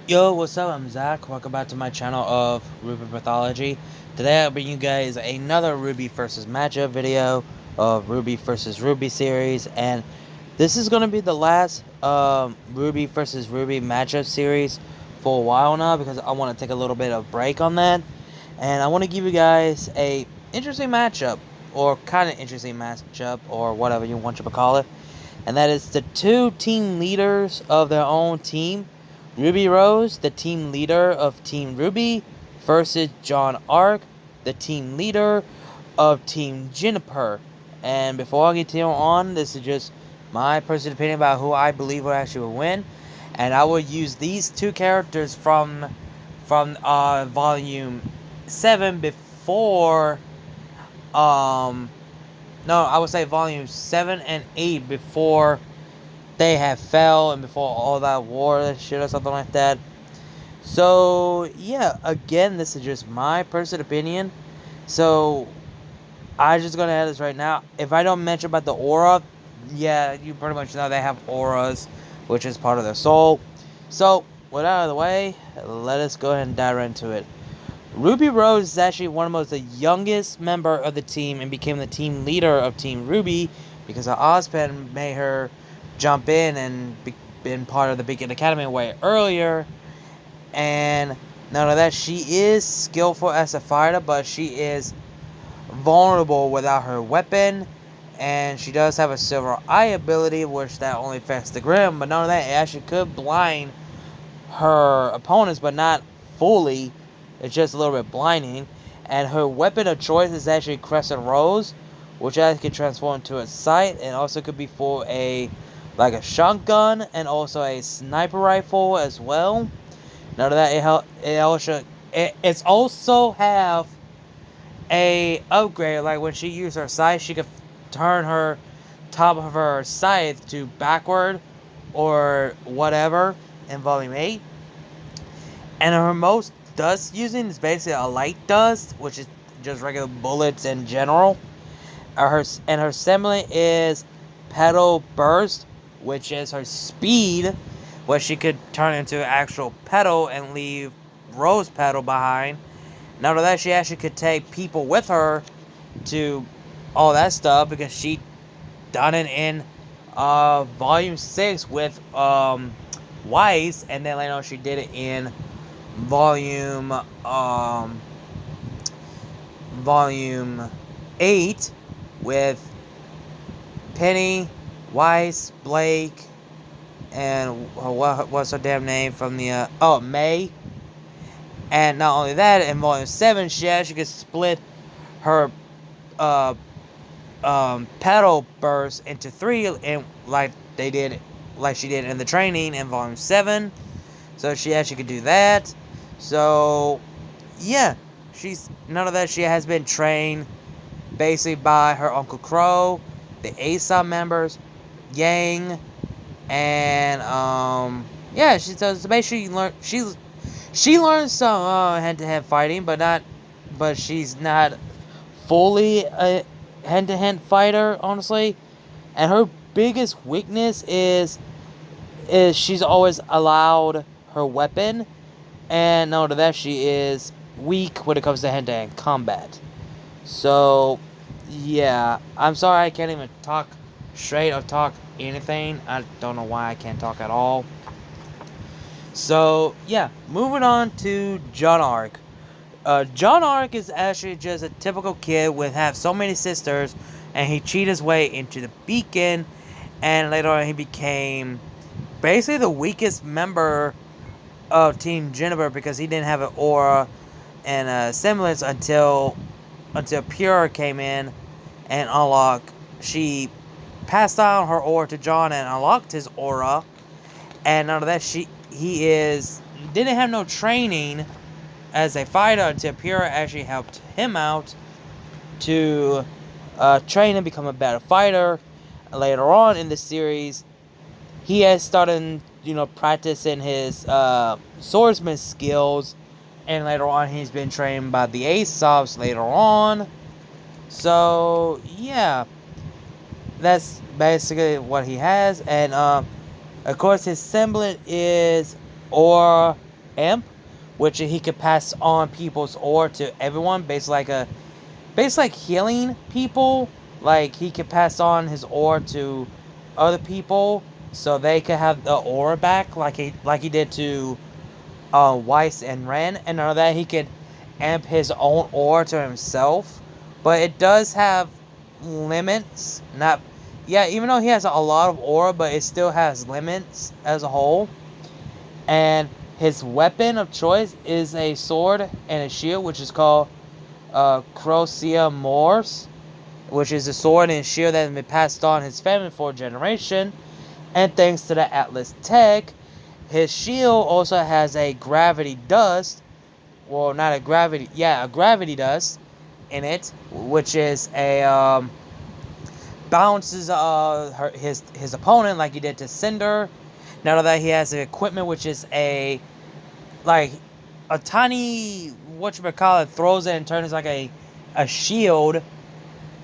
Yo, what's up? I'm Zach. Welcome back to my channel of RWBY Mythology. Today I'll bring you guys another RWBY versus matchup video of RWBY versus RWBY series, and this is gonna be the last RWBY versus RWBY matchup series for a while now because I want to take a little bit of break on that, and I want to give you guys a interesting matchup or kind of interesting matchup or whatever you want to call it, and that is the two team leaders of their own team. Ruby Rose, the team leader of Team RWBY, versus Jaune Arc, the team leader of Team Juniper. And before I continue on, this is just my personal opinion about who I believe will actually win. And I will use these two characters from volume 7 before no, I would say volume 7 and 8 before they have fell and before all that war and shit or something like that. So yeah, again, this is just my personal opinion. So I'm just gonna add this right now. If I don't mention about the aura, yeah, you pretty much know they have auras, which is part of their soul. So with that out of the way, let us go ahead and dive right into it. Ruby Rose is actually one of the youngest member of the team and became the team leader of Team RWBY because her Ozpen made her jump in and been part of the Beacon Academy way earlier. And none of that, she is skillful as a fighter, but she is vulnerable without her weapon. And she does have a silver eye ability, which that only affects the Grim. But none of that, it actually could blind her opponents, but not fully. It's just a little bit blinding. And her weapon of choice is actually Crescent Rose, which actually can transform into a sight, and also could be for a shotgun and also a sniper rifle as well. None of that, it's also have a upgrade, like when she used her scythe, she could turn her top of her scythe to backward or whatever in volume 8. And her most dust using is basically a light dust, which is just regular bullets in general. Her semblant is Petal Burst, which is her speed, where she could turn into actual petal and leave Rose Petal behind. Not only that, she actually could take people with her to all that stuff because she done it in volume 6 with Weiss, and then later on she did it in volume 8 with Penny, Weiss, Blake, and what's her damn name from the May. And not only that, in volume 7 she actually could split her petal burst into 3, and like she did in the training in volume 7. So she actually could do that. So yeah, none of that, she has been trained basically by her Uncle Crow, the ASOP members, Yang, and yeah, she does basically she learns some hand-to-hand fighting, but she's not fully a hand-to-hand fighter, honestly. And her biggest weakness is she's always allowed her weapon, and not only that, she is weak when it comes to hand-to-hand combat. So yeah, I'm sorry I can't even talk straight or talk anything. I don't know why I can't talk at all. So yeah, moving on to Jaune Arc. Jaune Arc is actually just a typical kid with have so many sisters, and he cheated his way into the Beacon, and later on he became basically the weakest member of Team Juniper because he didn't have an aura and a semblance until Pure came in and unlocked. She passed on her aura to John and unlocked his aura, and none of that, didn't have no training as a fighter until Pure actually helped him out to train and become a better fighter. Later on in the series, he has started, practicing his swordsman skills, and later on he's been trained by the Aesops later on. So yeah, that's basically what he has. And of course his semblant is Aura imp, which he could pass on people's aura to everyone, basically like healing people. Like he could pass on his aura to other people so they could have the aura back, like he did to Weiss and Ren, and none of that he could amp his own aura to himself. But it does have limits. Not, yeah, even though he has a lot of aura, but it still has limits as a whole. And his weapon of choice is a sword and a shield, which is called Crocea Mors, which is a sword and shield that has been passed on his family for a generation. And thanks to the Atlas tech, his shield also has a gravity dust. Well, not a gravity, yeah, a gravity dust in it, which is a bounces his opponent like he did to Cinder. Now that he has the equipment, which is a tiny, whatchamacallit, throws it and turns like a shield,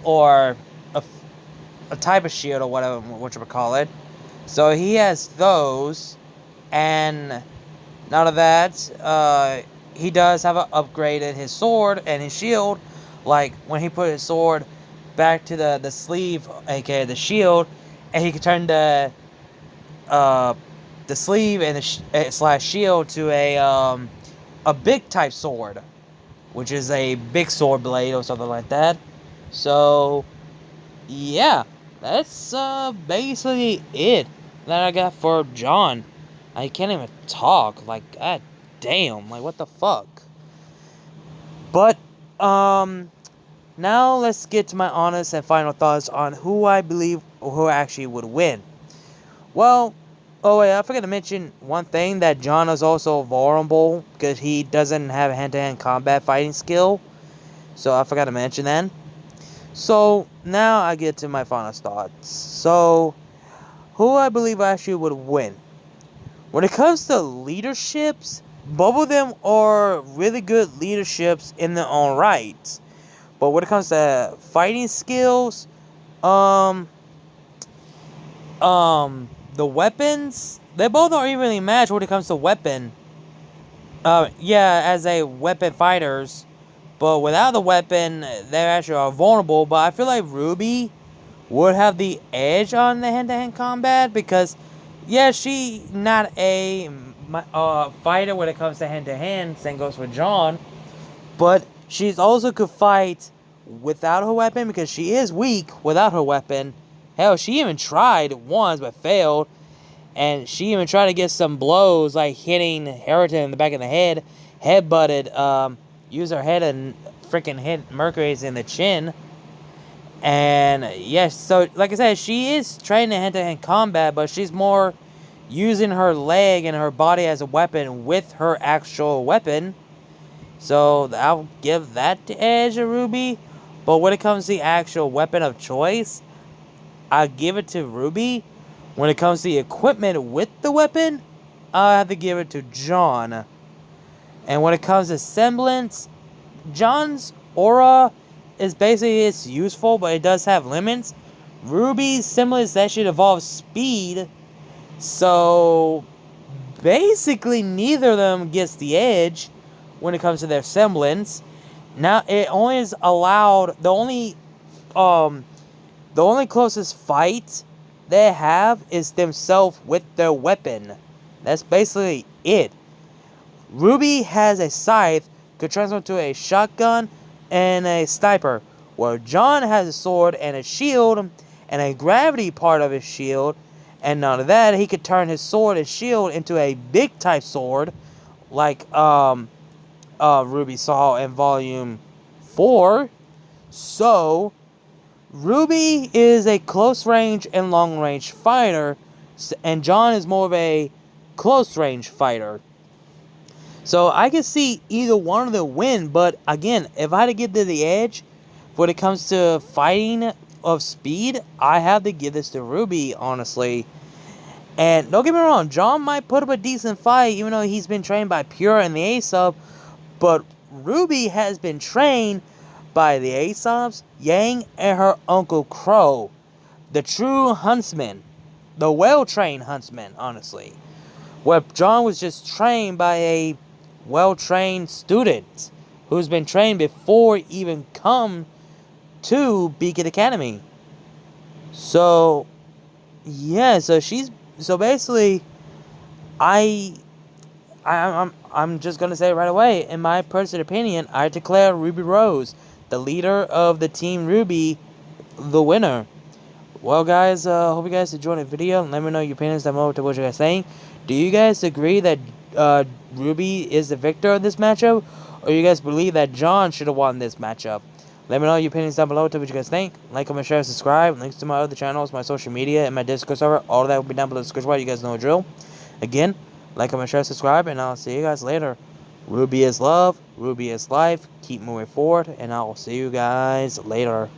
or a type of shield, or whatever, whatchamacallit. So he has those, and none of that, he does have upgraded his sword and his shield. Like when he put his sword back to the sleeve, aka the shield, and he could turn the sleeve and the slash shield to a big type sword, which is a big sword blade or something like that. So yeah, that's basically it that I got for John. I can't even talk. Like, god damn, like what the fuck. But now let's get to my honest and final thoughts on who I believe or who actually would win. Well, oh wait, I forgot to mention one thing, that John is also vulnerable because he doesn't have hand-to-hand combat fighting skill. So I forgot to mention that. So now I get to my final thoughts. So who I believe actually would win. When it comes to leaderships, both of them are really good leaderships in their own right. But when it comes to fighting skills, the weapons, they both aren't evenly matched when it comes to weapon. Yeah, as a weapon fighters, but without the weapon, they actually are vulnerable. But I feel like RWBY would have the edge on the hand-to-hand combat because, yeah, she not a fighter when it comes to hand-to-hand. Same goes for John, but she's also could fight without her weapon because she is weak without her weapon. Hell, she even tried once but failed. And she even tried to get some blows, like hitting Harrington in the back of the head. Headbutted, use her head and freaking hit Mercury's in the chin. And yes, so like I said, she is trained in hand-to-hand combat, but she's more using her leg and her body as a weapon with her actual weapon. So I'll give that the edge of RWBY. But when it comes to the actual weapon of choice, I'll give it to RWBY. When it comes to the equipment with the weapon, I have to give it to John. And when it comes to semblance, John's aura is basically, it's useful, but it does have limits. RWBY's semblance actually involves speed. So basically neither of them gets the edge when it comes to their semblance. Now it only is allowed, the only closest fight they have is themselves with their weapon. That's basically it. RWBY has a scythe, could transform to a shotgun and a sniper, where John has a sword and a shield and a gravity part of his shield, and none of that, he could turn his sword and shield into a big type sword, like RWBY saw in Volume 4. So RWBY is a close range and long range fighter, and John is more of a close range fighter. So I can see either one of them win, but again, if I had to give to the edge when it comes to fighting of speed, I have to give this to RWBY, honestly. And don't get me wrong, John might put up a decent fight, even though he's been trained by Pure and the A-Sub, but RWBY has been trained by the A-Subs, Yang, and her Uncle Crow. The true huntsman. The well-trained huntsman, honestly. where John was just trained by a well-trained student who's been trained before even come to Beacon Academy. So, yeah, so basically, I'm just gonna say it right away. In my personal opinion, I declare Ruby Rose, the leader of the Team RWBY, the winner. Well, guys, hope you guys enjoyed the video. Let me know your opinions down below to what you guys think. Do you guys agree that RWBY is the victor of this matchup, or you guys believe that John should have won this matchup? Let me know your opinions down below to what you guys think. Like, comment, share, subscribe. Links to my other channels, my social media, and my Discord server. All of that will be down below in the description box. You guys know the drill. Again, like, comment, share, subscribe, and I'll see you guys later. RWBY is love. RWBY is life. Keep moving forward, and I will see you guys later.